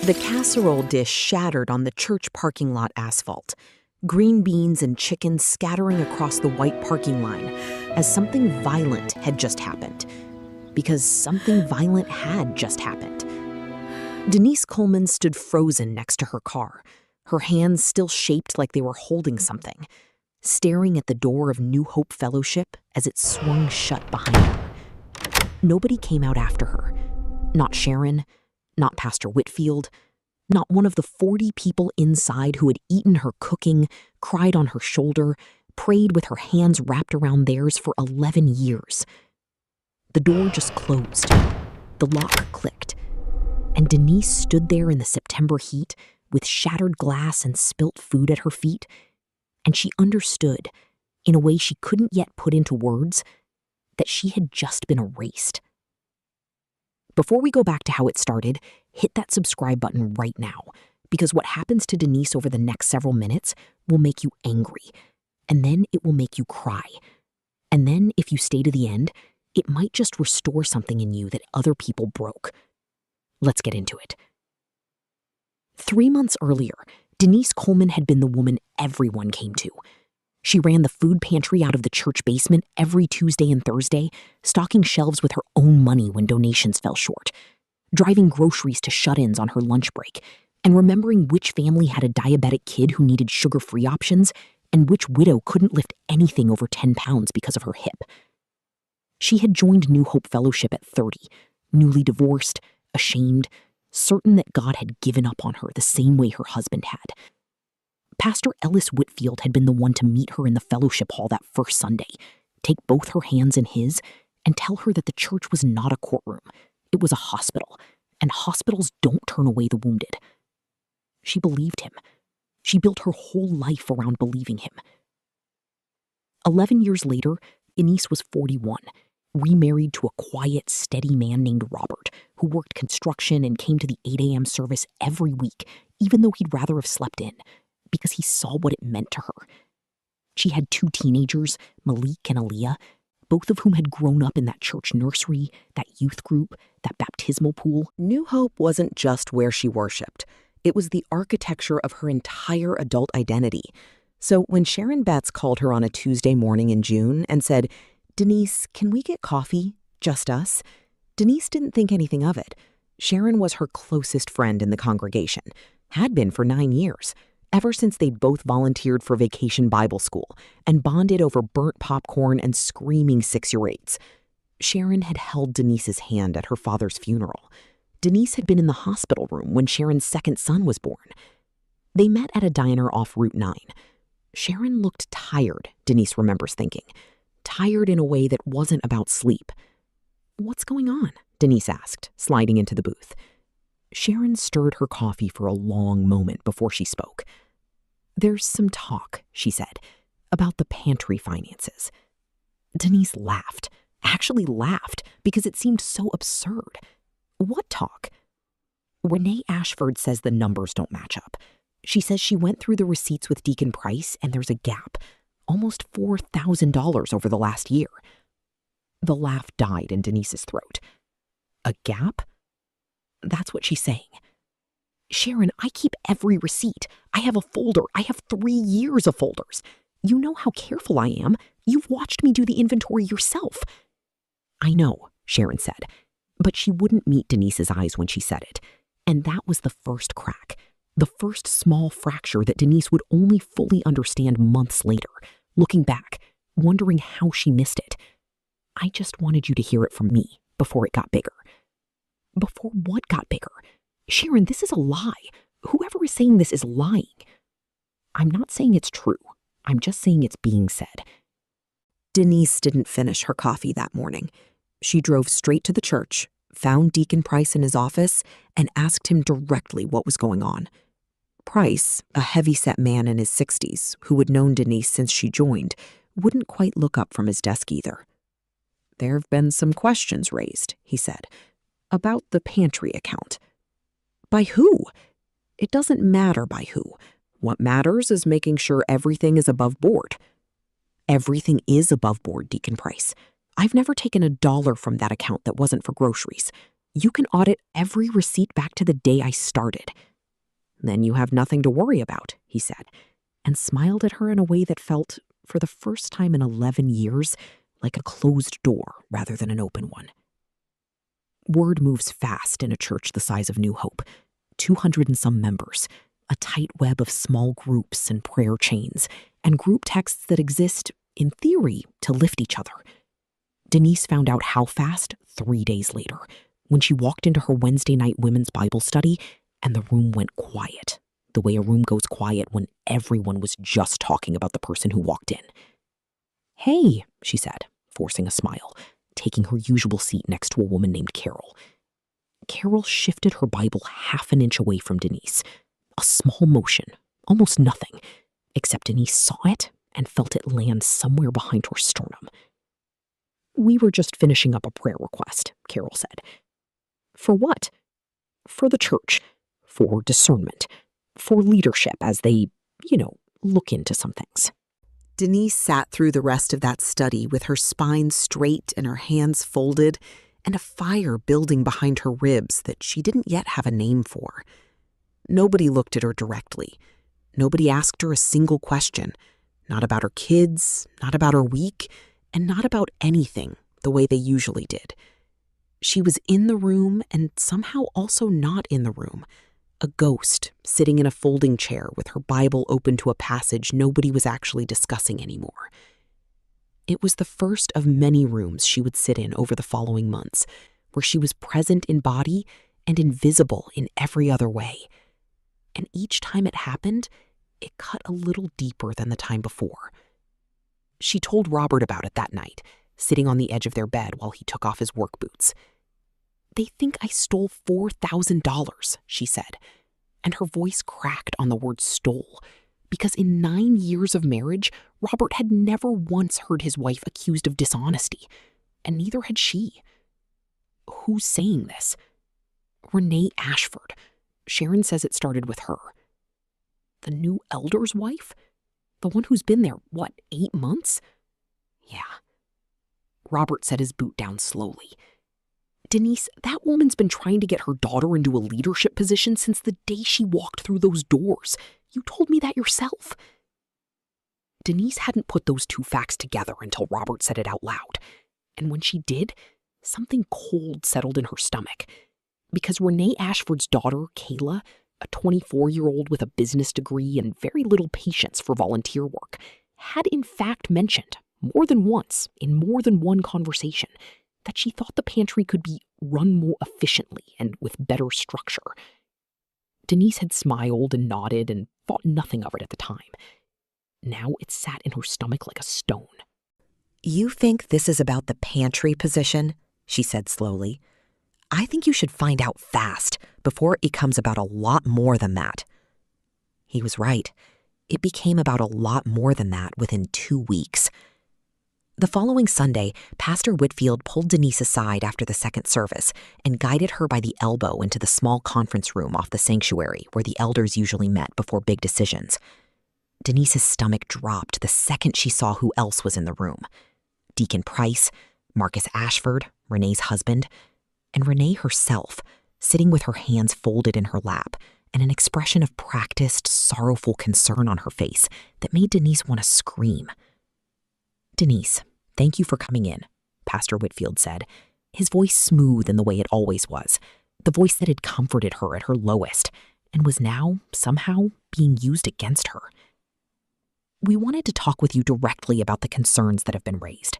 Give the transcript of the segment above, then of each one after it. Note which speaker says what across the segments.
Speaker 1: The casserole dish shattered on the church parking lot asphalt, green beans and chicken scattering across the white parking line as something violent had just happened. Because something violent had just happened. Denise Coleman stood frozen next to her car, her hands still shaped like they were holding something, staring at the door of New Hope Fellowship as it swung shut behind her. Nobody came out after her. Not Sharon, not Pastor Whitfield, not one of the 40 people inside who had eaten her cooking, cried on her shoulder, prayed with her hands wrapped around theirs for 11 years. The door just closed. The lock clicked. And Denise stood there in the September heat with shattered glass and spilt food at her feet, and she understood, in a way she couldn't yet put into words, that she had just been erased. Before we go back to how it started, hit that subscribe button right now, because what happens to Denise over the next several minutes will make you angry, and then it will make you cry. And then, if you stay to the end, it might just restore something in you that other people broke. Let's get into it. 3 months earlier, Denise Coleman had been the woman everyone came to. She ran the food pantry out of the church basement every Tuesday and Thursday, stocking shelves with her own money when donations fell short, driving groceries to shut-ins on her lunch break, and remembering which family had a diabetic kid who needed sugar-free options and which widow couldn't lift anything over 10 pounds because of her hip. She had joined New Hope Fellowship at 30, newly divorced, ashamed, certain that God had given up on her the same way her husband had. Pastor Ellis Whitfield had been the one to meet her in the fellowship hall that first Sunday, take both her hands in his, and tell her that the church was not a courtroom. It was a hospital, and hospitals don't turn away the wounded. She believed him. She built her whole life around believing him. 11 years later, Denise was 41, remarried to a quiet, steady man named Robert, who worked construction and came to the 8 a.m. service every week, even though he'd rather have slept in, because he saw what it meant to her. She had 2 teenagers, Malik and Aaliyah, both of whom had grown up in that church nursery, that youth group, that baptismal pool. New Hope wasn't just where she worshiped. It was the architecture of her entire adult identity. So when Sharon Betts called her on a Tuesday morning in June and said, "Denise, can we get coffee? Just us?" Denise didn't think anything of it. Sharon was her closest friend in the congregation, had been for 9 years, ever since they'd both volunteered for Vacation Bible School and bonded over burnt popcorn and screaming 6-year-olds. Sharon had held Denise's hand at her father's funeral. Denise had been in the hospital room when Sharon's second son was born. They met at a diner off Route 9. Sharon looked tired, Denise remembers thinking. Tired in a way that wasn't about sleep. "What's going on?" Denise asked, sliding into the booth. Sharon stirred her coffee for a long moment before she spoke. "There's some talk," she said, "about the pantry finances." Denise laughed, actually laughed, because it seemed so absurd. "What talk?" "Renee Ashford says the numbers don't match up. She says she went through the receipts with Deacon Price and there's a gap, almost $4,000 over the last year." The laugh died in Denise's throat. "A gap?" "That's what she's saying." "Sharon, I keep every receipt. I have a folder. I have 3 years of folders. You know how careful I am. You've watched me do the inventory yourself." "I know," Sharon said, but she wouldn't meet Denise's eyes when she said it. And that was the first crack, the first small fracture that Denise would only fully understand months later, looking back, wondering how she missed it. "I just wanted you to hear it from me before it got bigger." "Before what got bigger? Sharon, this is a lie. Whoever is saying this is lying." "I'm not saying it's true. I'm just saying it's being said." Denise didn't finish her coffee that morning. She drove straight to the church, found Deacon Price in his office, and asked him directly what was going on. Price, a heavy-set man in his 60s who had known Denise since she joined, wouldn't quite look up from his desk either. "There have been some questions raised," he said, "about the pantry account." "By who?" "It doesn't matter by who. What matters is making sure everything is above board." "Everything is above board, Deacon Price. I've never taken $1 from that account that wasn't for groceries. You can audit every receipt back to the day I started. Then you have nothing to worry about, he said, and smiled at her in a way that felt, for the first time in 11 years, like a closed door rather than an open one. Word moves fast in a church the size of New Hope. 200 and some members, a tight web of small groups and prayer chains, and group texts that exist, in theory, to lift each other. Denise found out how fast 3 days later, when she walked into her Wednesday night women's Bible study, and the room went quiet, the way a room goes quiet when everyone was just talking about the person who walked in. "Hey," she said, forcing a smile, taking her usual seat next to a woman named Carol. Carol shifted her Bible half an inch away from Denise. A small motion, almost nothing, except Denise saw it and felt it land somewhere behind her sternum. "We were just finishing up a prayer request," Carol said. "For what?" "For the church. For discernment. For leadership as they, look into some things." Denise sat through the rest of that study with her spine straight and her hands folded, and a fire building behind her ribs that she didn't yet have a name for. Nobody looked at her directly. Nobody asked her a single question. Not about her kids, not about her week, and not about anything the way they usually did. She was in the room and somehow also not in the room. A ghost sitting in a folding chair with her Bible open to a passage nobody was actually discussing anymore. It was the first of many rooms she would sit in over the following months, where she was present in body and invisible in every other way. And each time it happened, it cut a little deeper than the time before. She told Robert about it that night, sitting on the edge of their bed while he took off his work boots. "They think I stole $4,000, she said, and her voice cracked on the word stole, because in 9 years of marriage, Robert had never once heard his wife accused of dishonesty, and neither had she. Who's saying this? Renee Ashford. Sharon says it started with her. The new elder's wife? The one who's been there, 8 months? Yeah." Robert set his boot down slowly. "Denise, that woman's been trying to get her daughter into a leadership position since the day she walked through those doors. You told me that yourself." Denise hadn't put those two facts together until Robert said it out loud. And when she did, something cold settled in her stomach. Because Renee Ashford's daughter, Kayla, a 24-year-old with a business degree and very little patience for volunteer work, had in fact mentioned, more than once, in more than one conversation, that she thought the pantry could be run more efficiently and with better structure. Denise had smiled and nodded and thought nothing of it at the time. Now it sat in her stomach like a stone. "You think this is about the pantry position?" she said slowly. "I think you should find out fast before it becomes about a lot more than that." He was right. It became about a lot more than that within 2 weeks. The following Sunday, Pastor Whitfield pulled Denise aside after the second service and guided her by the elbow into the small conference room off the sanctuary where the elders usually met before big decisions. Denise's stomach dropped the second she saw who else was in the room. Deacon Price, Marcus Ashford, Renee's husband, and Renee herself, sitting with her hands folded in her lap and an expression of practiced, sorrowful concern on her face that made Denise want to scream. "Denise, thank you for coming in," Pastor Whitfield said, his voice smooth in the way it always was, the voice that had comforted her at her lowest and was now, somehow, being used against her. "We wanted to talk with you directly about the concerns that have been raised."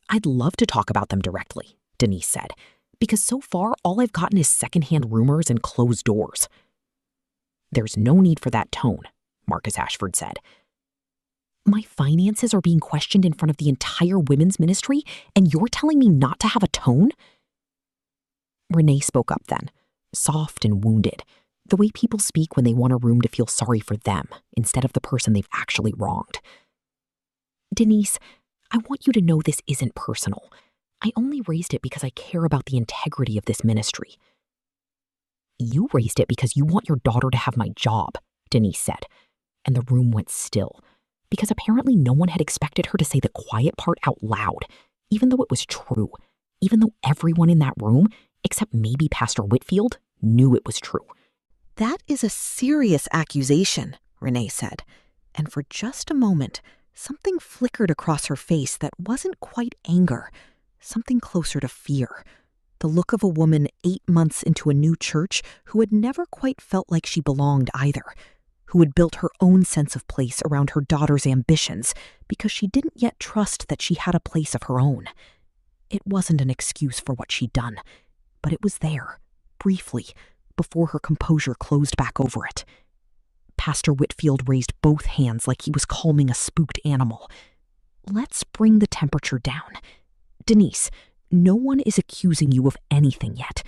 Speaker 1: "I'd love to talk about them directly," Denise said, "because so far all I've gotten is secondhand rumors and closed doors." "There's no need for that tone," Marcus Ashford said. "My finances are being questioned in front of the entire women's ministry, and you're telling me not to have a tone?" Renee spoke up then, soft and wounded, the way people speak when they want a room to feel sorry for them instead of the person they've actually wronged. "Denise, I want you to know this isn't personal. I only raised it because I care about the integrity of this ministry." "You raised it because you want your daughter to have my job," Denise said, and the room went still, because apparently no one had expected her to say the quiet part out loud, even though it was true, even though everyone in that room, except maybe Pastor Whitfield knew it was true.
Speaker 2: "That is a serious accusation," Renee said. And for just a moment, something flickered across her face that wasn't quite anger, something closer to fear. The look of a woman 8 months into a new church who had never quite felt like she belonged either, who had built her own sense of place around her daughter's ambitions because she didn't yet trust that she had a place of her own. It wasn't an excuse for what she'd done, but it was there, briefly, before her composure closed back over it. Pastor Whitfield raised both hands like he was calming a spooked animal. "Let's bring the temperature down. Denise, no one is accusing you of anything yet.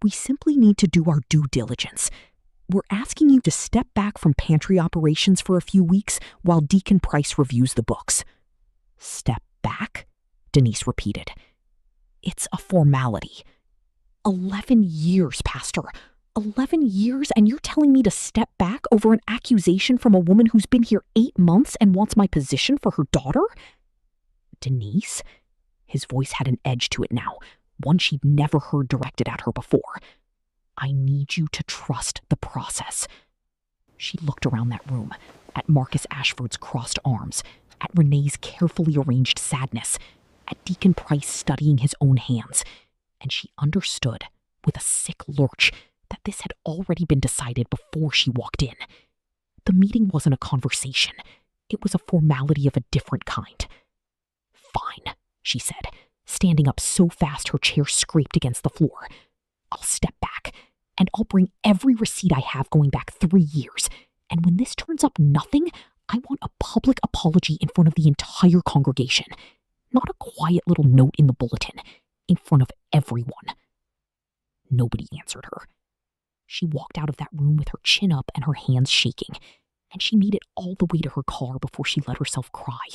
Speaker 2: We simply need to do our due diligence. We're asking you to step back from pantry operations for a few weeks while Deacon Price reviews the books." "Step back?" Denise repeated. "It's a formality. 11 years, Pastor. 11 years, and you're telling me to step back over an accusation from a woman who's been here 8 months and wants my position for her daughter?" "Denise?" His voice had an edge to it now, one she'd never heard directed at her before. "I need you to trust the process." She looked around that room, at Marcus Ashford's crossed arms, at Renee's carefully arranged sadness, at Deacon Price studying his own hands, and she understood, with a sick lurch, that this had already been decided before she walked in. The meeting wasn't a conversation. It was a formality of a different kind. "Fine," she said, standing up so fast her chair scraped against the floor. "I'll step back, and I'll bring every receipt I have going back 3 years. And when this turns up nothing, I want a public apology in front of the entire congregation. Not a quiet little note in the bulletin, in front of everyone." Nobody answered her. She walked out of that room with her chin up and her hands shaking, and she made it all the way to her car before she let herself cry.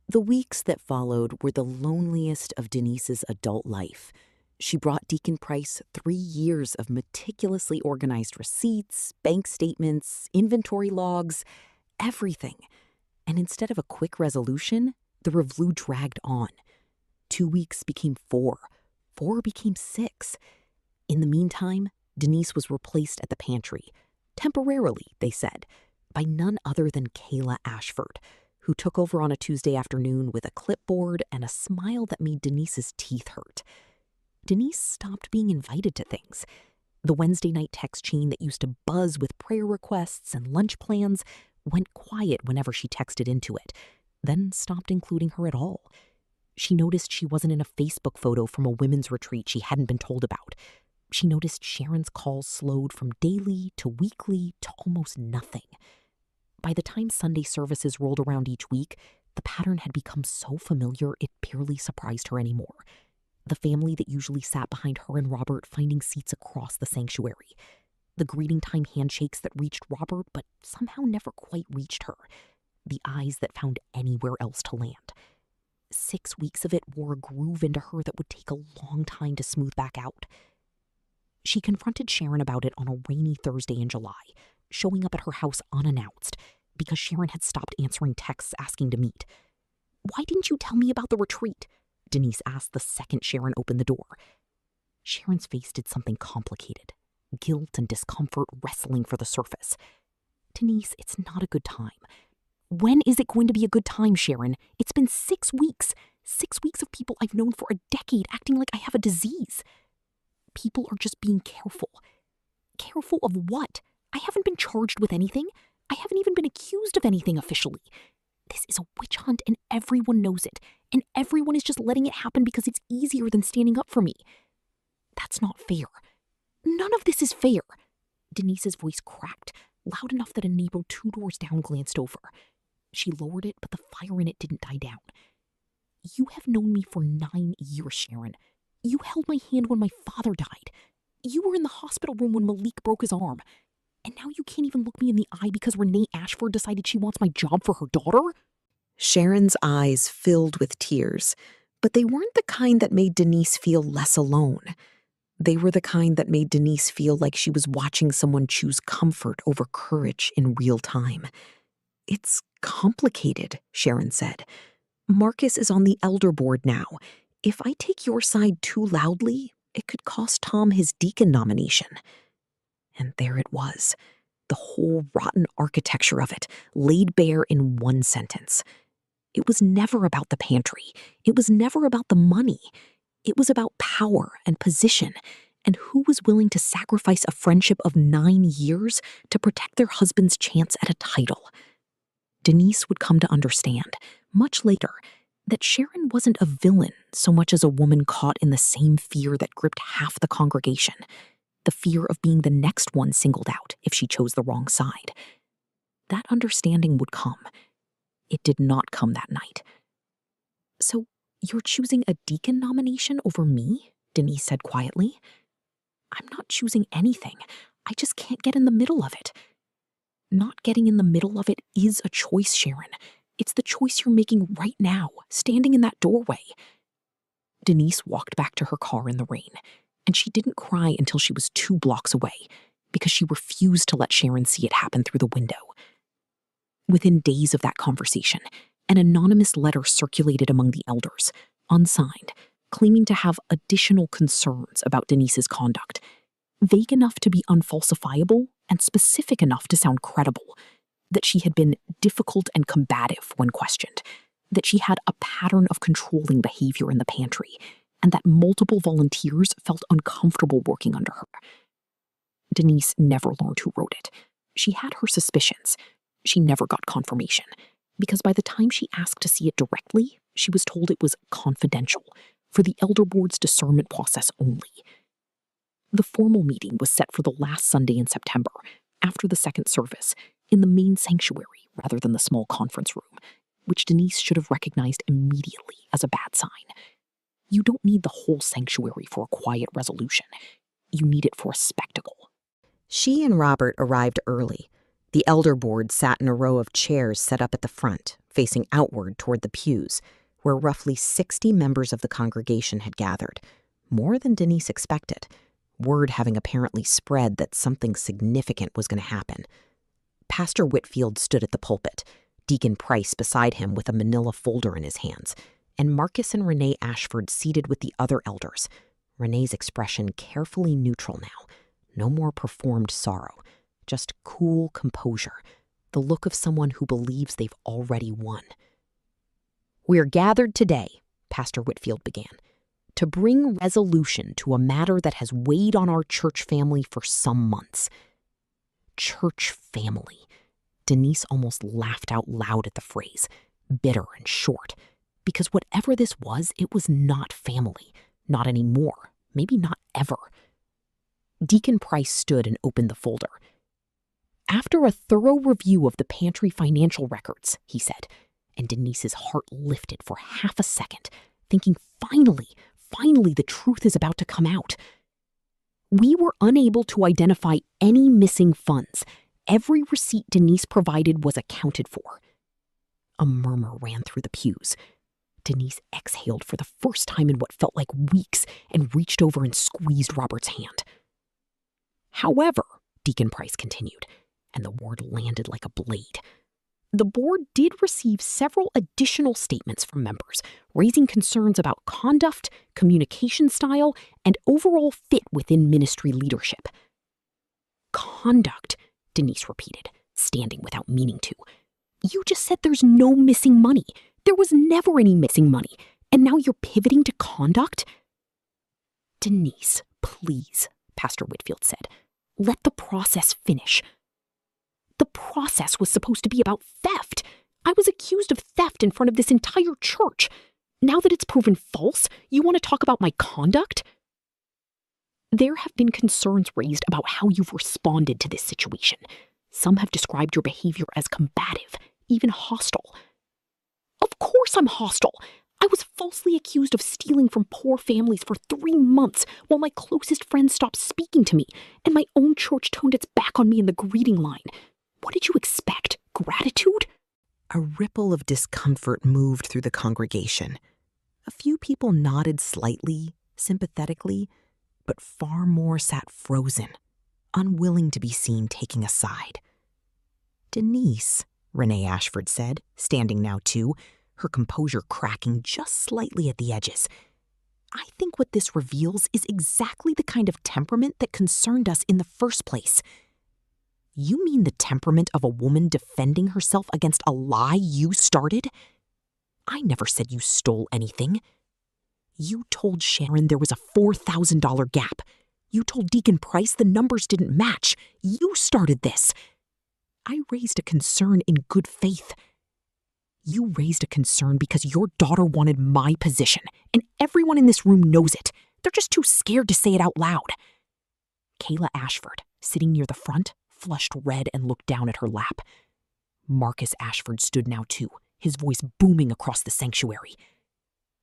Speaker 1: The weeks that followed were the loneliest of Denise's adult life. She brought Deacon Price 3 years of meticulously organized receipts, bank statements, inventory logs, everything. And instead of a quick resolution, the review dragged on. 2 weeks became 4. 4 became 6. In the meantime, Denise was replaced at the pantry, temporarily, they said, by none other than Kayla Ashford, who took over on a Tuesday afternoon with a clipboard and a smile that made Denise's teeth hurt. Denise stopped being invited to things. The Wednesday night text chain that used to buzz with prayer requests and lunch plans went quiet whenever she texted into it, then stopped including her at all. She noticed she wasn't in a Facebook photo from a women's retreat she hadn't been told about. She noticed Sharon's calls slowed from daily to weekly to almost nothing. By the time Sunday services rolled around each week, the pattern had become so familiar it barely surprised her anymore. The family that usually sat behind her and Robert finding seats across the sanctuary. The greeting time handshakes that reached Robert but somehow never quite reached her. The eyes that found anywhere else to land. 6 weeks of it wore a groove into her that would take a long time to smooth back out. She confronted Sharon about it on a rainy Thursday in July, showing up at her house unannounced because Sharon had stopped answering texts asking to meet. "Why didn't you tell me about the retreat?" Denise asked the second Sharon opened the door. Sharon's face did something complicated, guilt and discomfort wrestling for the surface. "Denise, it's not a good time." "When is it going to be a good time, Sharon? It's been 6 weeks. 6 weeks of people I've known for a decade acting like I have a disease." "People are just being careful." "Careful of what? I haven't been charged with anything. I haven't even been accused of anything officially. This is a witch hunt and everyone knows it, and everyone is just letting it happen because it's easier than standing up for me. That's not fair. None of this is fair." Denise's voice cracked, loud enough that a neighbor 2 doors down glanced over. She lowered it, but the fire in it didn't die down. "You have known me for 9 years, Sharon. You held my hand when my father died. You were in the hospital room when Malik broke his arm. And now you can't even look me in the eye because Renee Ashford decided she wants my job for her daughter?"
Speaker 2: Sharon's eyes filled with tears, but they weren't the kind that made Denise feel less alone. They were the kind that made Denise feel like she was watching someone choose comfort over courage in real time. "It's complicated," Sharon said. "Marcus is on the elder board now. If I take your side too loudly,
Speaker 1: It could cost Tom his deacon nomination. And there it was, the whole rotten architecture of it, laid bare in one sentence. It was never about the pantry. It was never about the money. It was about power and position, and who was willing to sacrifice a friendship of 9 years to protect their husband's chance at a title. Denise would come to understand, much later, that Sharon wasn't a villain so much as a woman caught in the same fear that gripped half the congregation, the fear of being the next one singled out if she chose the wrong side. That understanding would come. It did not come that night. "So you're choosing a deacon nomination over me?" Denise said quietly. "I'm not choosing anything. I just can't get in the middle of it." "Not getting in the middle of it is a choice, Sharon. It's the choice you're making right now, standing in that doorway." Denise walked back to her car in the rain, and she didn't cry until she was 2 blocks away, because she refused to let Sharon see it happen through the window. Within days of that conversation, an anonymous letter circulated among the elders, unsigned, claiming to have additional concerns about Denise's conduct, vague enough to be unfalsifiable and specific enough to sound credible, that she had been difficult and combative when questioned, that she had a pattern of controlling behavior in the pantry, and that multiple volunteers felt uncomfortable working under her. Denise never learned who wrote it. She had her suspicions. She never got confirmation, because by the time she asked to see it directly, she was told it was confidential, for the elder board's discernment process only. The formal meeting was set for the last Sunday in September, after the second service, in the main sanctuary rather than the small conference room, which Denise should have recognized immediately as a bad sign. You don't need the whole sanctuary for a quiet resolution. You need it for a spectacle.
Speaker 2: She and Robert arrived early. The elder board sat in a row of chairs set up at the front, facing outward toward the pews, where roughly 60 members of the congregation had gathered, more than Denise expected, word having apparently spread that something significant was going to happen. Pastor Whitfield stood at the pulpit, Deacon Price beside him with a manila folder in his hands, and Marcus and Renee Ashford seated with the other elders, Renee's expression carefully neutral now, no more performed sorrow, just cool composure, the look of someone who believes they've already won. "We're gathered today," Pastor Whitfield began, "to bring resolution to a matter that has weighed on our church family for some months." Church family. Denise almost laughed out loud at the phrase, bitter and short, because whatever this was, it was not family. Not anymore. Maybe not ever. Deacon Price stood and opened the folder. "After a thorough review of the pantry financial records," he said, and Denise's heart lifted for half a second, thinking finally the truth is about to come out. "We were unable to identify any missing funds. Every receipt Denise provided was accounted for." A murmur ran through the pews. Denise exhaled for the first time in what felt like weeks and reached over and squeezed Robert's hand. "However," Deacon Price continued, and the word landed like a blade, "the board did receive several additional statements from members, raising concerns about conduct, communication style, and overall fit within ministry leadership." "Conduct," Denise repeated, standing without meaning to. "You just said there's no missing money. There was never any missing money, and now you're pivoting to conduct?" "Denise, please," Pastor Whitfield said. "Let the process finish." "The process was supposed to be about theft. I was accused of theft in front of this entire church. Now that it's proven false, you want to talk about my conduct?" "There have been concerns raised about how you've responded to this situation. Some have described your behavior as combative, even hostile." "Of course I'm hostile. I was falsely accused of stealing from poor families for 3 months while my closest friends stopped speaking to me, and my own church toned its back on me in the greeting line. What did you expect? Gratitude?" A ripple of discomfort moved through the congregation. A few people nodded slightly, sympathetically, but far more sat frozen, unwilling to be seen taking a side. "Denise," Renee Ashford said, standing now too, her composure cracking just slightly at the edges,
Speaker 1: I think what this reveals is exactly the kind of temperament that concerned us in the first place. You mean the temperament of a woman defending herself against a lie you started? I never said you stole anything. You told Sharon there was a $4,000 gap. You told Deacon Price the numbers didn't match. You started this. I raised a concern in good faith. You raised a concern because your daughter wanted my position, and everyone in this room knows it. They're just too scared to say it out loud. Kayla Ashford, sitting near the front, flushed red and looked down at her lap. Marcus Ashford stood now too, his voice booming across the sanctuary.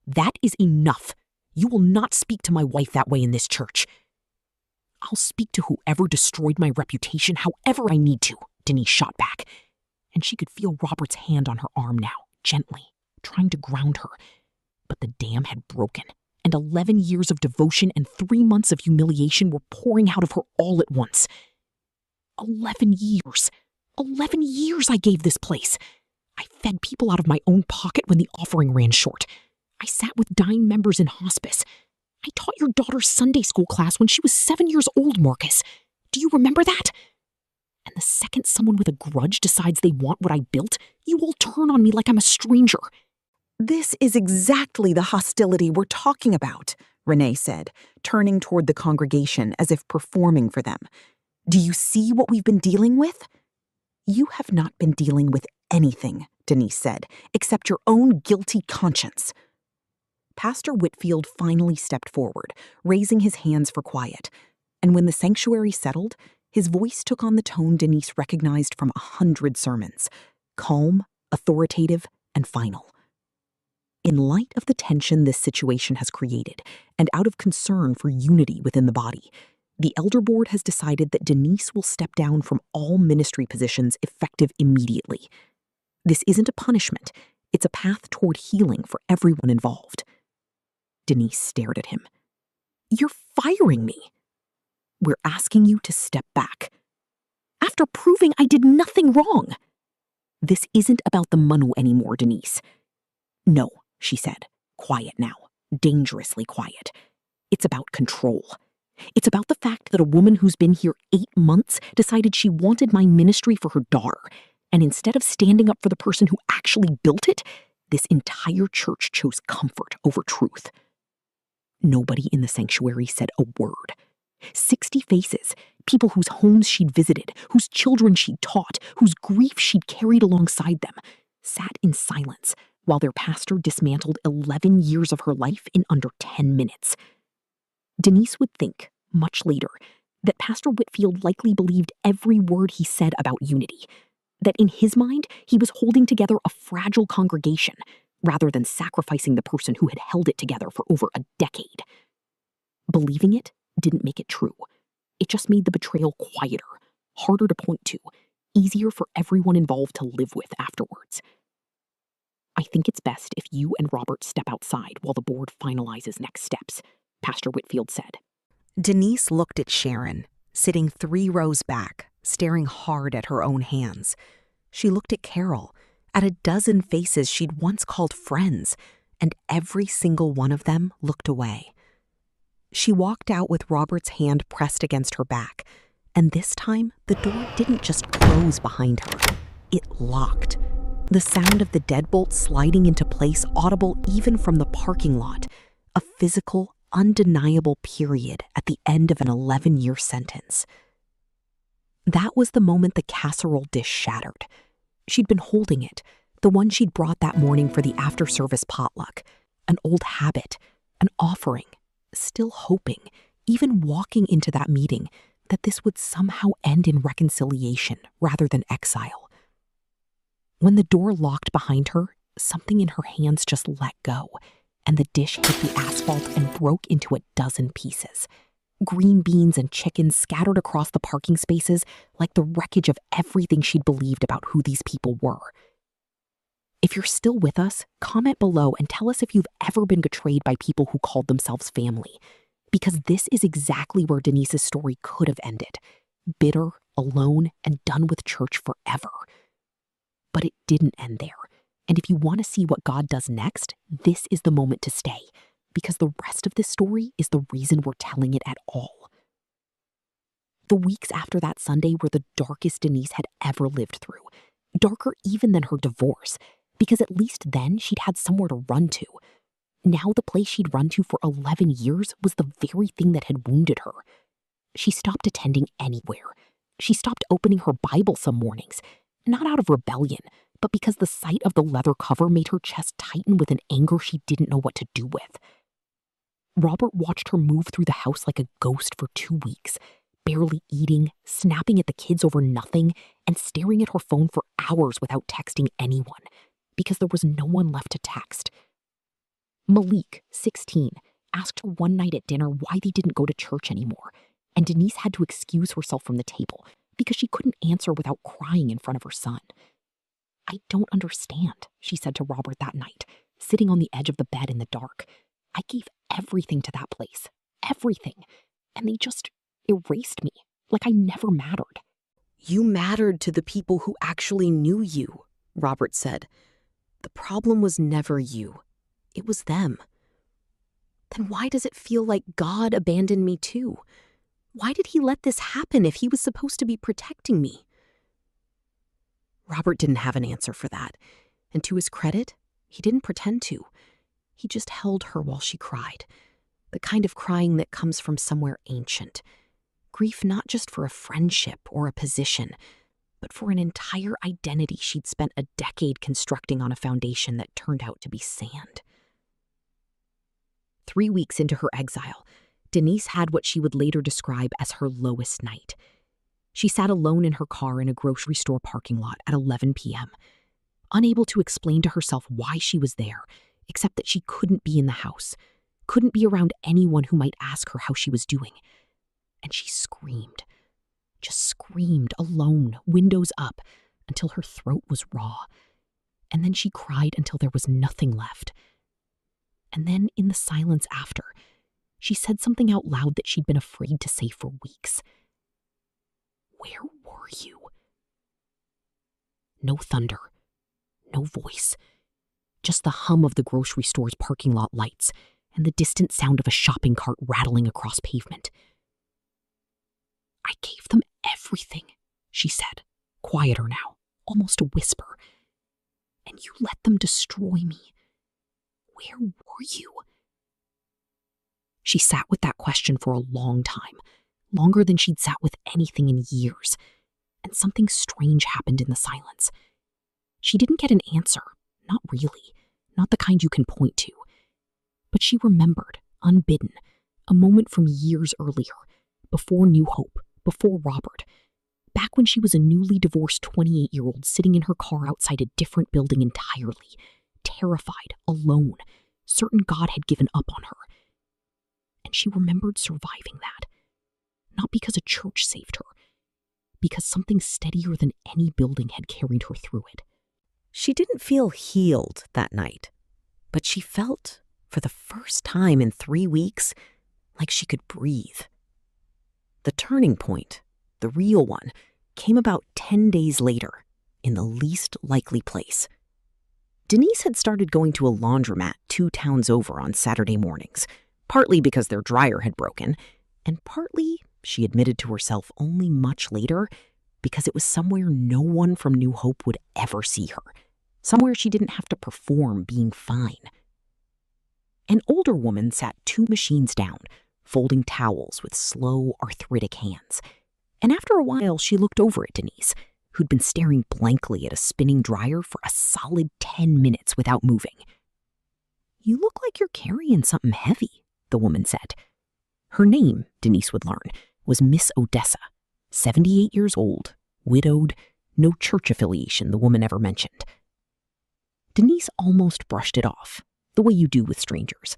Speaker 1: That is enough. You will not speak to my wife that way in this church. I'll speak to whoever destroyed my reputation however I need to, Denise shot back. And she could feel Robert's hand on her arm now, gently, trying to ground her. But the dam had broken, and 11 years of devotion and 3 months of humiliation were pouring out of her all at once. 11 years. 11 years I gave this place. I fed people out of my own pocket when the offering ran short. I sat with dying members in hospice. I taught your daughter's Sunday school class when she was 7 years old, Marcus. Do you remember that? And the second someone with a grudge decides they want what I built, you all turn on me like I'm a stranger.
Speaker 2: This is exactly the hostility we're talking about, Renee said, turning toward the congregation as if performing for them. Do you see what we've been dealing with? You have not been dealing with anything, Denise said, except your own guilty conscience. Pastor Whitfield finally stepped forward, raising his hands for quiet, and when the sanctuary settled, his voice took on the tone Denise recognized from 100 sermons, calm, authoritative, and final. In light of the tension this situation has created, and out of concern for unity within the body, the Elder Board has decided that Denise will step down from all ministry positions effective immediately. This isn't a punishment, it's a path toward healing for everyone involved. Denise stared at him. You're firing me. We're asking you to step back. After proving I did nothing wrong. This isn't about the Manu anymore, Denise. No, she said, quiet now, dangerously quiet. It's about control. It's about the fact that a woman who's been here 8 months decided she wanted my ministry for her daughter, and instead of standing up for the person who actually built it, this entire church chose comfort over truth. Nobody in the sanctuary said a word. 60 faces, people whose homes she'd visited, whose children she'd taught, whose grief she'd carried alongside them, sat in silence while their pastor dismantled 11 years of her life in under 10 minutes. Denise would think, much later, that Pastor Whitfield likely believed every word he said about unity, that in his mind he was holding together a fragile congregation rather than sacrificing the person who had held it together for over a decade. Believing it didn't make it true. It just made the betrayal quieter, harder to point to, easier for everyone involved to live with afterwards. I think it's best if you and Robert step outside while the board finalizes next steps, Pastor Whitfield said. Denise looked at Sharon, sitting 3 rows back, staring hard at her own hands. She looked at Carol, at a dozen faces she'd once called friends, and every single one of them looked away. She walked out with Robert's hand pressed against her back, and this time the door didn't just close behind her. It locked. The sound of the deadbolt sliding into place audible even from the parking lot, a physical, undeniable period at the end of an 11-year sentence. That was the moment the casserole dish shattered. She'd been holding it, the one she'd brought that morning for the after-service potluck, an old habit, an offering, still hoping, even walking into that meeting, that this would somehow end in reconciliation rather than exile. When the door locked behind her, something in her hands just let go, and the dish hit the asphalt and broke into a dozen pieces. Green beans and chicken scattered across the parking spaces like the wreckage of everything she'd believed about who these people were. If you're still with us, comment below and tell us if you've ever been betrayed by people who called themselves family, because this is exactly where Denise's story could have ended, bitter, alone, and done with church forever. But it didn't end there, and if you want to see what God does next, this is the moment to stay.
Speaker 1: because the rest of this story is the reason we're telling it at all. The weeks after that Sunday were the darkest Denise had ever lived through, darker even than her divorce, because at least then she'd had somewhere to run to. Now the place she'd run to for 11 years was the very thing that had wounded her. She stopped attending anywhere. She stopped opening her Bible some mornings, not out of rebellion, but because the sight of the leather cover made her chest tighten with an anger she didn't know what to do with. Robert watched her move through the house like a ghost for 2 weeks, barely eating, snapping at the kids over nothing, and staring at her phone for hours without texting anyone, because there was no one left to text. Malik, 16, asked her one night at dinner why they didn't go to church anymore, and Denise had to excuse herself from the table because she couldn't answer without crying in front of her son. "I don't understand," she said to Robert that night, sitting on the edge of the bed in the dark. "I gave everything to that place, everything, and they just erased me, like I never mattered."
Speaker 2: "You mattered to the people who actually knew you," Robert said. "The problem was never you. It was them. Then why does it feel like God abandoned me too? Why did he let this happen if he was supposed to be protecting me?" Robert didn't have an answer for that, and to his credit, he didn't pretend to. He just held her while she cried, the kind of crying that comes from somewhere ancient. Grief not just for a friendship or a position, but for an entire identity she'd spent a decade constructing on a foundation that turned out to be sand. 3 weeks into her exile, Denise had what she would later describe as her lowest night. She sat alone in her car in a grocery store parking lot at 11 p.m., unable to explain to herself why she was there, except that she couldn't be in the house, couldn't be around anyone who might ask her how she was doing. And she screamed, just screamed alone, windows up, until her throat was raw. And then she cried until there was nothing left. And then, in the silence after, she said something out loud that she'd been afraid to say for weeks. "Where were you?" No thunder, no voice, just the hum of the grocery store's parking lot lights and the distant sound of a shopping cart rattling across pavement. "I gave them everything," she said, quieter now, almost a whisper. "And you let them destroy me. Where were you?" She sat with that question for a long time, longer than she'd sat with anything in years, and something strange happened in the silence. She didn't get an answer, not really, not the kind you can point to. But she remembered, unbidden, a moment from years earlier, before New Hope, before Robert, back when she was a newly divorced 28-year-old sitting in her car outside a different building entirely, terrified, alone, certain God had given up on her. And she remembered surviving that. Not because a church saved her, because something steadier than any building had carried her through it. She didn't feel healed that night, but she felt, for the first time in 3 weeks, like she could breathe. The turning point, the real one, came about 10 days later, in the least likely place. Denise had started going to a laundromat 2 towns over on Saturday mornings, partly because their dryer had broken, and partly, she admitted to herself only much later, because it was somewhere no one from New Hope would ever see her, somewhere she didn't have to perform being fine. An older woman sat 2 machines down, folding towels with slow, arthritic hands, and after a while she looked over at Denise, who'd been staring blankly at a spinning dryer for a solid 10 minutes without moving. "You look like you're carrying something heavy," the woman said. Her name, Denise would learn, was Miss Odessa, 78 years old, widowed, no church affiliation the woman ever mentioned. Denise almost brushed it off, the way you do with strangers.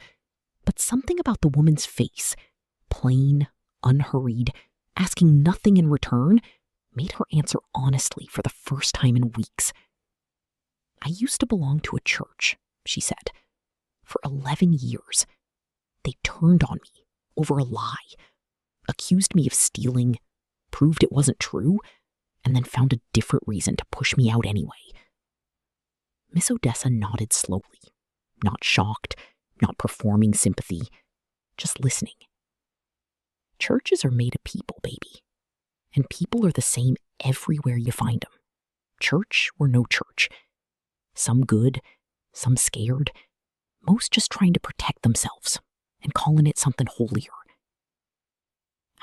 Speaker 2: But something about the woman's face, plain, unhurried, asking nothing in return, made her answer honestly for the first time in weeks. "I used to belong to a church," she said. "For 11 years. They turned on me over a lie, accused me of stealing, proved it wasn't true, and then found a different reason to push me out anyway." Miss Odessa nodded slowly, not shocked,
Speaker 1: not performing sympathy, just listening. Churches are made of people, baby. And people are the same everywhere you find them. Church or no church. Some good, some scared, most just trying to protect themselves and calling it something holier.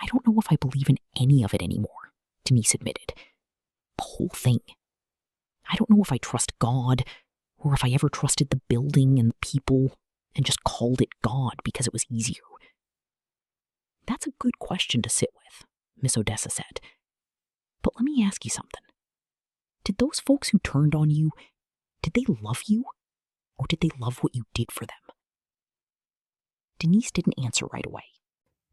Speaker 1: I don't know if I believe in any of it anymore, Denise admitted. The whole thing. I don't know if I trust God or if I ever trusted the building and the people and just called it God because it was easier. That's a good question to sit with, Miss Odessa said. But let me ask you something. Did those folks who turned on you, did they love you? Or did they love what you did for them? Denise didn't answer right away.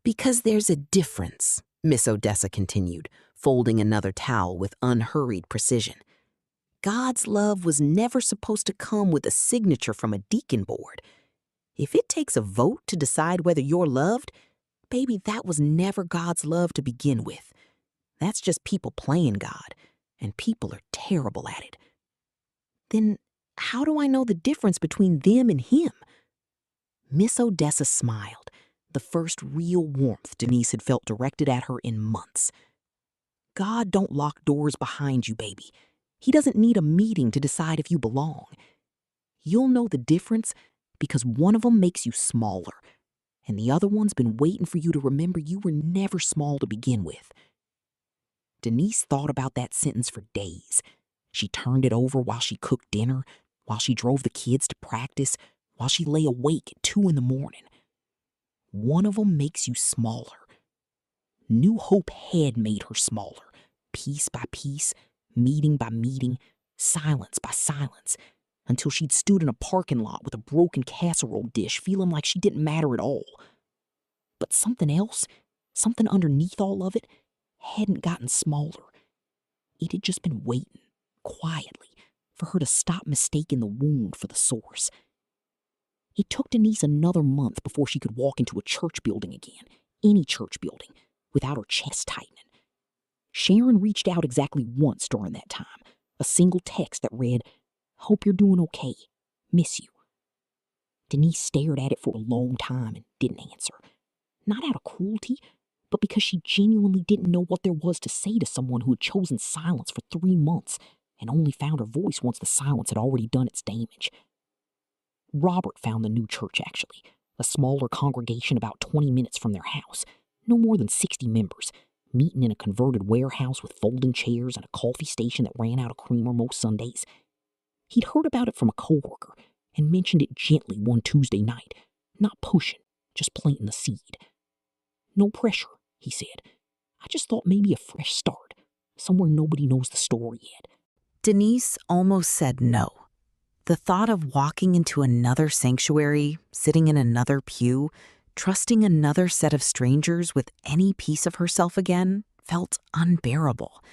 Speaker 3: Because there's a difference, Miss Odessa continued, folding another towel with unhurried precision. God's love was never supposed to come with a signature from a deacon board. If it takes a vote to decide whether you're loved, baby, that was never God's love to begin with. That's just people playing God, and people are terrible at it. Then how do I know the difference between them and him? Miss Odessa smiled, the first real warmth Denise had felt directed at her in months. God don't lock doors behind you, baby. He doesn't need a meeting to decide if you belong. You'll know the difference because one of them makes you smaller, and the other one's been waiting for you to remember you were never small to begin with. Denise thought about that sentence for days. She turned it over while she cooked dinner, while she drove the kids to practice, while she lay awake at 2 a.m. One of them makes you smaller. New Hope had made her smaller, piece by piece, meeting by meeting, silence by silence, until she'd stood in a parking lot with a broken casserole dish feeling like she didn't matter at all. But something else, something underneath all of it, hadn't gotten smaller. It had just been waiting, quietly, for her to stop mistaking the wound for the source. It took Denise another month before she could walk into a church building again, any church building, without her chest tightening. Sharon reached out exactly once during that time, a single text that read, "Hope you're doing okay. Miss you." Denise stared at it for a long time and didn't answer. Not out of cruelty, but because she genuinely didn't know what there was to say to someone who had chosen silence for 3 months and only found her voice once the silence had already done its damage. Robert found the new church, actually, a smaller congregation about 20 minutes from their house, no more than 60 members, meeting in a converted warehouse with folding chairs and a coffee station that ran out of creamer most Sundays. He'd heard about it from a coworker and mentioned it gently one Tuesday night, not pushing, just planting the seed. "No pressure," he said. "I just thought maybe a fresh start, somewhere nobody knows the story yet."
Speaker 2: Denise almost said no. The thought of walking into another sanctuary, sitting in another pew, trusting another set of strangers with any piece of herself again felt unbearable.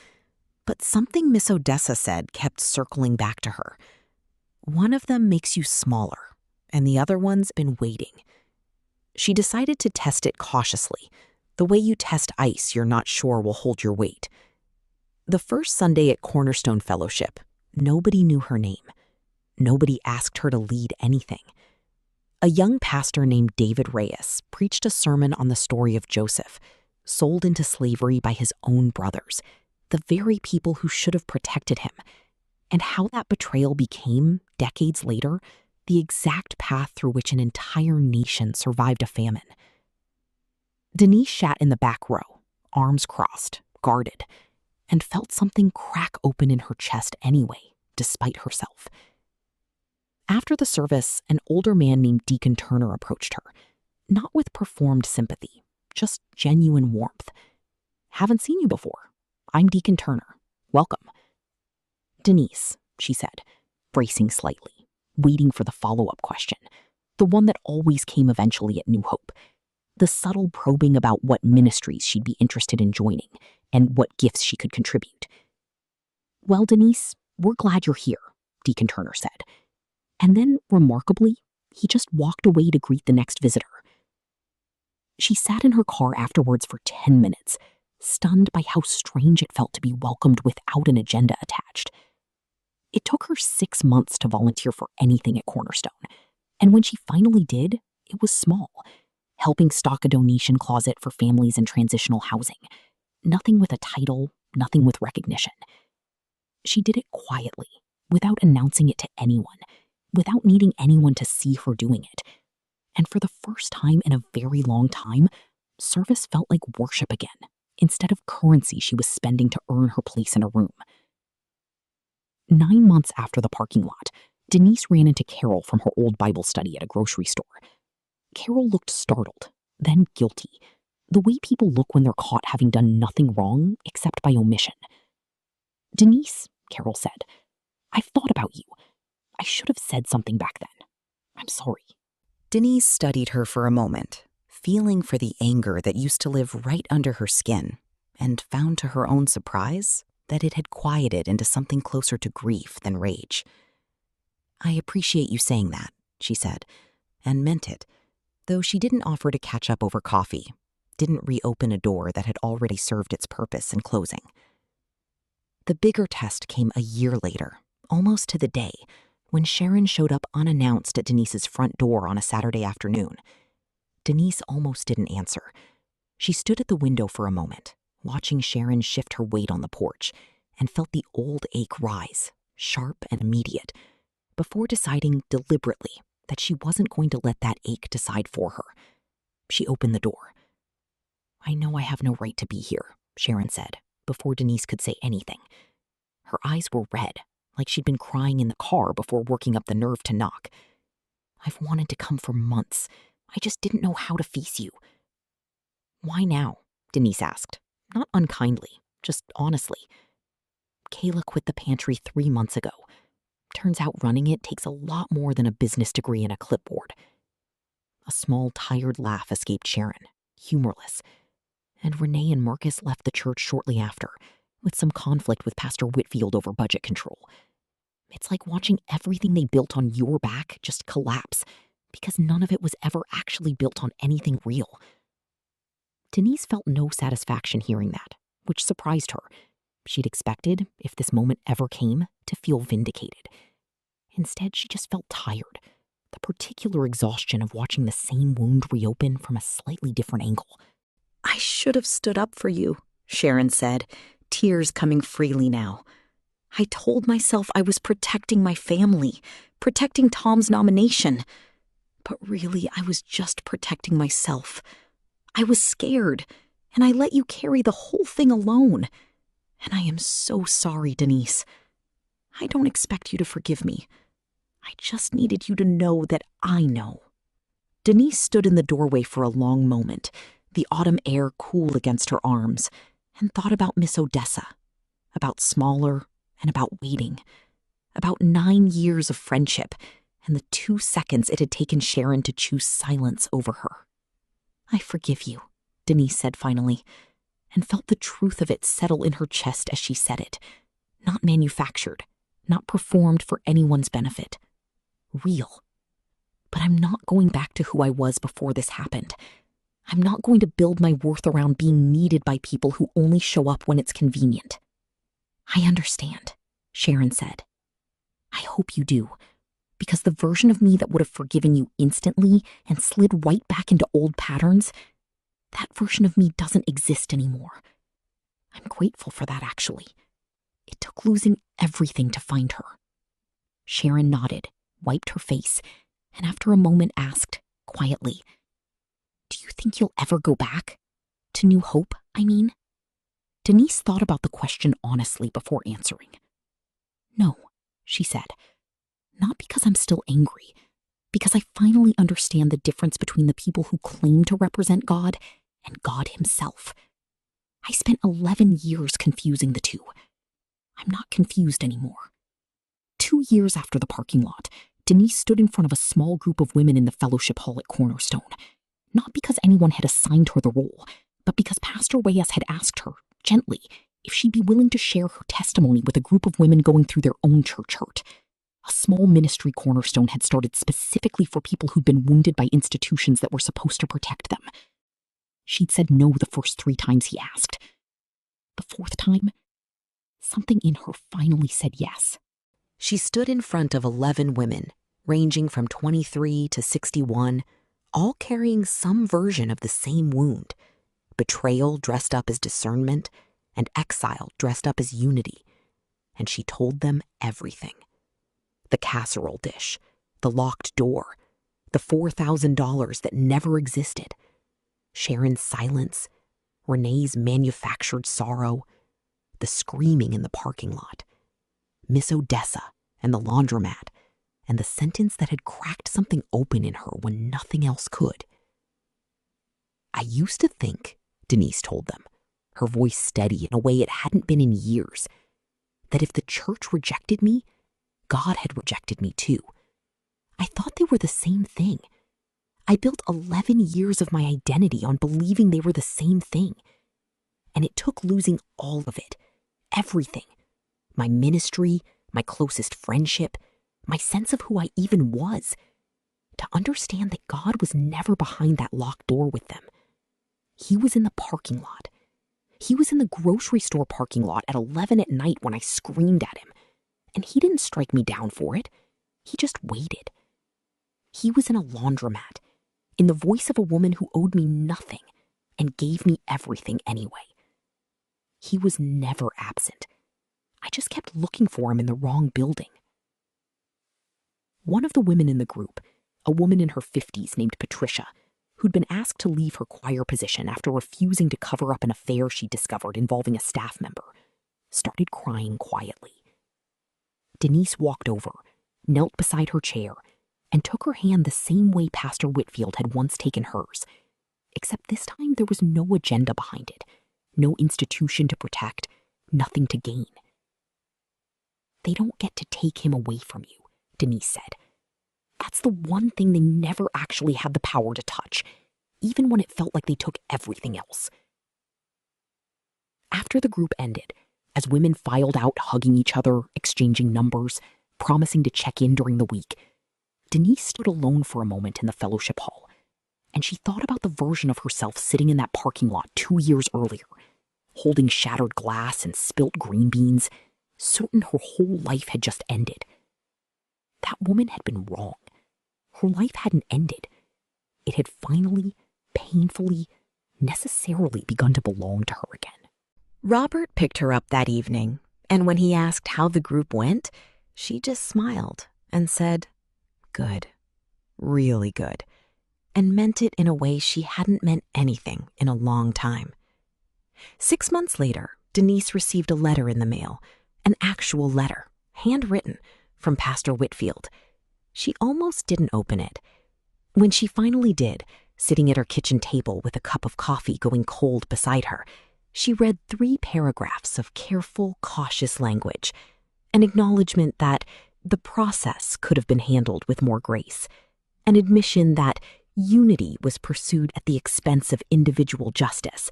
Speaker 2: But something Miss Odessa said kept circling back to her. One of them makes you smaller, and the other one's been waiting. She decided to test it cautiously, the way you test ice you're not sure will hold your weight. The first Sunday at Cornerstone Fellowship, nobody knew her name. Nobody asked her to lead anything. A young pastor named David Reyes preached a sermon on the story of Joseph, sold into slavery by his own brothers, the very people who should have protected him, and how that betrayal became, decades later, the exact path through which an entire nation survived a famine. Denise sat in the back row, arms crossed, guarded, and felt something crack open in her chest anyway, despite herself. After the service, an older man named Deacon Turner approached her, not with performed sympathy, just genuine warmth. "Haven't seen you before. I'm Deacon Turner. Welcome." "Denise," she said, bracing slightly, waiting for the follow-up question, the one that always came eventually at New Hope, the subtle probing about what ministries she'd be interested in joining and what gifts she could contribute. "Well, Denise, we're glad you're here," Deacon Turner said. And then, remarkably, he just walked away to greet the next visitor. She sat in her car afterwards for 10 minutes, stunned by how strange it felt to be welcomed without an agenda attached. It took her 6 months to volunteer for anything at Cornerstone, and when she finally did,
Speaker 1: It was small, helping stock a donation closet for families in transitional housing. Nothing with a title, nothing with recognition. She did it quietly, without announcing it to anyone, without needing anyone to see her doing it. And for the first time in a very long time, service felt like worship again, instead of currency she was spending to earn her place in a room. 9 months after the parking lot, Denise ran into Carol from her old Bible study at a grocery store. Carol looked startled, then guilty, the way people look when they're caught having done nothing wrong except by omission. "Denise," Carol said, "I've thought about you. I should have said something back then. I'm sorry."
Speaker 3: Denise studied her for a moment, feeling for the anger that used to live right under her skin, and found to her own surprise that it had quieted into something closer to grief than rage. "I appreciate you saying that," she said, and meant it, though she didn't offer to catch up over coffee, didn't reopen a door that had already served its purpose in closing. The bigger test came a year later, almost to the day, when Sharon showed up unannounced at Denise's front door on a Saturday afternoon. Denise almost didn't answer. She stood at the window for a moment, watching Sharon shift her weight on the porch, and felt the old ache rise, sharp and immediate, before deciding deliberately that she wasn't going to let that ache decide for her. She opened the door. "I know I have no right to be here," Sharon said, before Denise could say anything. Her eyes were red, like she'd been crying in the car before working up the nerve to knock. "I've wanted to come for months. I just didn't know how to face you." "Why now?" Denise asked, not unkindly, just honestly. "Kayla quit the pantry 3 months ago. Turns out running it takes a lot more than a business degree and a clipboard." A small, tired laugh escaped Sharon, humorless. "And Renee and Marcus left the church shortly after, with some conflict with Pastor Whitfield over budget control. It's like watching everything they built on your back just collapse, because none of it was ever actually built on anything real." Denise felt no satisfaction hearing that, which surprised her. She'd expected, if this moment ever came, to feel vindicated. Instead, she just felt tired, the particular exhaustion of watching the same wound reopen from a slightly different angle. "I should have stood up for you," Sharon said, tears coming freely now. "I told myself I was protecting my family, protecting Tom's nomination. But really, I was just protecting myself. I was scared, and I let you carry the whole thing alone. And I am so sorry, Denise. I don't expect you to forgive me. I just needed you to know that I know." Denise stood in the doorway for a long moment, the autumn air cool against her arms, and thought about Miss Odessa, about Smaller, and about waiting, about 9 years of friendship, and the 2 seconds it had taken Sharon to choose silence over her. "I forgive you," Denise said finally, and felt the truth of it settle in her chest as she said it. Not manufactured, not performed for anyone's benefit. Real. But I'm not going back to who I was before this happened. I'm not going to build my worth around being needed by people who only show up when it's convenient. "I understand," Sharon said. "I hope you do, because the version of me that would have forgiven you instantly and slid right back into old patterns, that version of me doesn't exist anymore. I'm grateful for that, actually. It took losing everything to find her." Sharon nodded, wiped her face, and after a moment asked, quietly, "Do you think you'll ever go back? To New Hope, I mean?" Denise thought about the question honestly before answering. "No," she said. "Not because I'm still angry, because I finally understand the difference between the people who claim to represent God and God himself. I spent 11 years confusing the two. I'm not confused anymore." 2 years after the parking lot, Denise stood in front of a small group of women in the fellowship hall at Cornerstone, not because anyone had assigned her the role, but because Pastor Reyes had asked her, gently, if she'd be willing to share her testimony with a group of women going through their own church hurt. A small ministry Cornerstone had started specifically for people who'd been wounded by institutions that were supposed to protect them. She'd said no the first 3 times he asked. The 4th time, something in her finally said yes. She stood in front of 11 women, ranging from 23 to 61,
Speaker 1: all carrying some version of the same wound: betrayal dressed up as discernment, and exile dressed up as unity. And she told them everything. The casserole dish, the locked door, the $4,000 that never existed, Sharon's silence, Renee's manufactured sorrow, the screaming in the parking lot, Miss Odessa and the laundromat, and the sentence that had cracked something open in her when nothing else could. "I used to think," Denise told them, her voice steady in a way it hadn't been in years, "that if the church rejected me, God had rejected me too. I thought they were the same thing. I built 11 years of my identity on believing they were the same thing. And it took losing all of it, everything, my ministry, my closest friendship, my sense of who I even was, to understand that God was never behind that locked door with them. He was in the parking lot. He was in the grocery store parking lot at 11 at night when I screamed at him. And he didn't strike me down for it. He just waited. He was in a laundromat, in the voice of a woman who owed me nothing and gave me everything anyway. He was never absent. I just kept looking for him in the wrong building." One of the women in the group, a woman in her 50s named Patricia, who'd been asked to leave her choir position after refusing to cover up an affair she discovered involving a staff member, started crying quietly. Denise walked over, knelt beside her chair, and took her hand the same way Pastor Whitfield had once taken hers, except this time there was no agenda behind it, no institution to protect, nothing to gain. "They don't get to take him away from you," Denise said. "That's the one thing they never actually had the power to touch, even when it felt like they took everything else." After the group ended, as women filed out hugging each other, exchanging numbers, promising to check in during the week, Denise stood alone for a moment in the fellowship hall, and she thought about the version of herself sitting in that parking lot 2 years earlier, holding shattered glass and spilt green beans, certain her whole life had just ended. That woman had been wrong. Her life hadn't ended. It had finally, painfully, necessarily begun to belong to her again. Robert picked her up that evening, and when he asked how the group went, she just smiled and said, "Good, really good," and meant it in a way she hadn't meant anything in a long time. 6 months later, Denise received a letter in the mail, an actual letter, handwritten, from Pastor Whitfield. She almost didn't open it. When she finally did, sitting at her kitchen table with a cup of coffee going cold beside her, she read 3 paragraphs of careful, cautious language, an acknowledgement that the process could have been handled with more grace, an admission that unity was pursued at the expense of individual justice,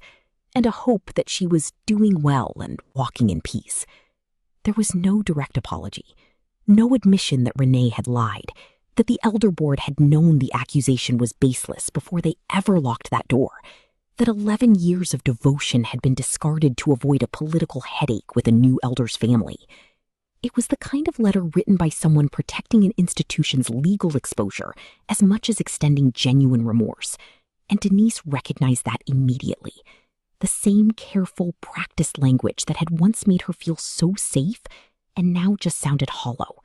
Speaker 1: and a hope that she was doing well and walking in peace. There was no direct apology, no admission that Renee had lied, that the elder board had known the accusation was baseless before they ever locked that door, that 11 years of devotion had been discarded to avoid a political headache with a new elder's family. It was the kind of letter written by someone protecting an institution's legal exposure as much as extending genuine remorse, and Denise recognized that immediately. The same careful, practiced language that had once made her feel so safe and now just sounded hollow.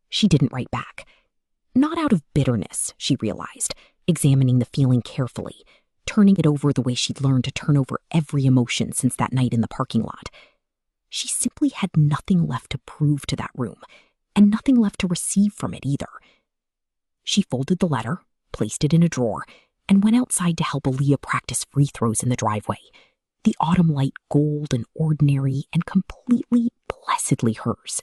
Speaker 1: She didn't write back. Not out of bitterness, she realized, examining the feeling carefully, turning it over the way she'd learned to turn over every emotion since that night in the parking lot. She simply had nothing left to prove to that room, and nothing left to receive from it either. She folded the letter, placed it in a drawer, and went outside to help Aaliyah practice free throws in the driveway, the autumn light gold and ordinary and completely, blessedly hers.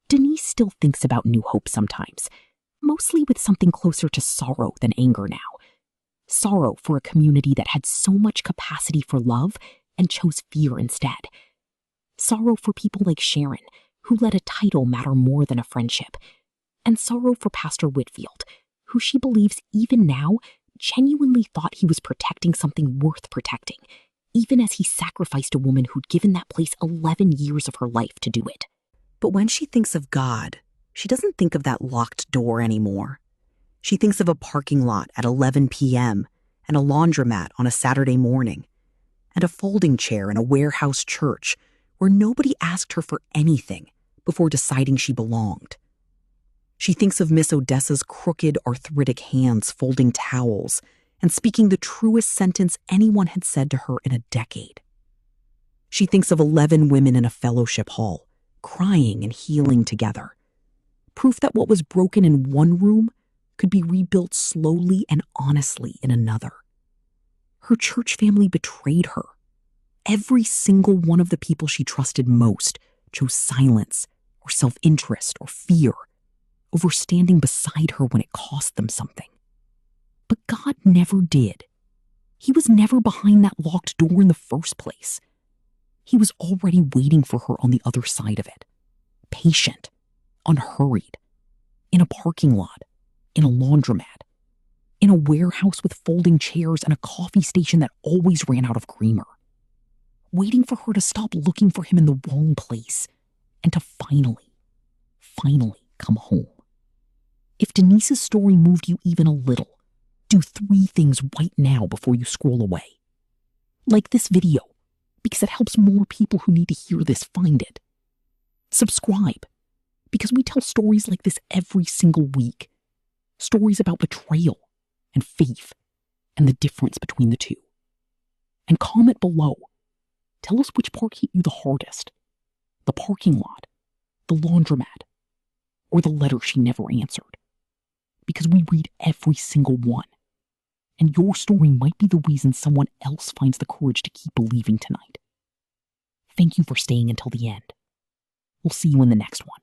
Speaker 1: Denise still thinks about New Hope sometimes, mostly with something closer to sorrow than anger now. Sorrow for a community that had so much capacity for love and chose fear instead. Sorrow for people like Sharon, who let a title matter more than a friendship. And sorrow for Pastor Whitfield, who she believes even now genuinely thought he was protecting something worth protecting, even as he sacrificed a woman who'd given that place 11 years of her life to do it. But when she thinks of God, she doesn't think of that locked door anymore. She thinks of a parking lot at 11 p.m. and a laundromat on a Saturday morning, and a folding chair in a warehouse church where nobody asked her for anything before deciding she belonged. She thinks of Miss Odessa's crooked, arthritic hands folding towels and speaking the truest sentence anyone had said to her in a decade. She thinks of 11 women in a fellowship hall, crying and healing together. Proof that what was broken in one room could be rebuilt slowly and honestly in another. Her church family betrayed her. Every single one of the people she trusted most chose silence or self-interest or fear over standing beside her when it cost them something. But God never did. He was never behind that locked door in the first place. He was already waiting for her on the other side of it. Patient, unhurried, in a parking lot, in a laundromat, in a warehouse with folding chairs and a coffee station that always ran out of creamer. Waiting for her to stop looking for him in the wrong place and to finally come home. If Denise's story moved you even a little, do 3 things right now before you scroll away. Like this video, because it helps more people who need to hear this find it. Subscribe, because we tell stories like this every single week. Stories about betrayal and faith and the difference between the two. And comment below. Tell us which part hit you the hardest. The parking lot, the laundromat, or the letter she never answered. Because we read every single one. And your story might be the reason someone else finds the courage to keep believing tonight. Thank you for staying until the end. We'll see you in the next one.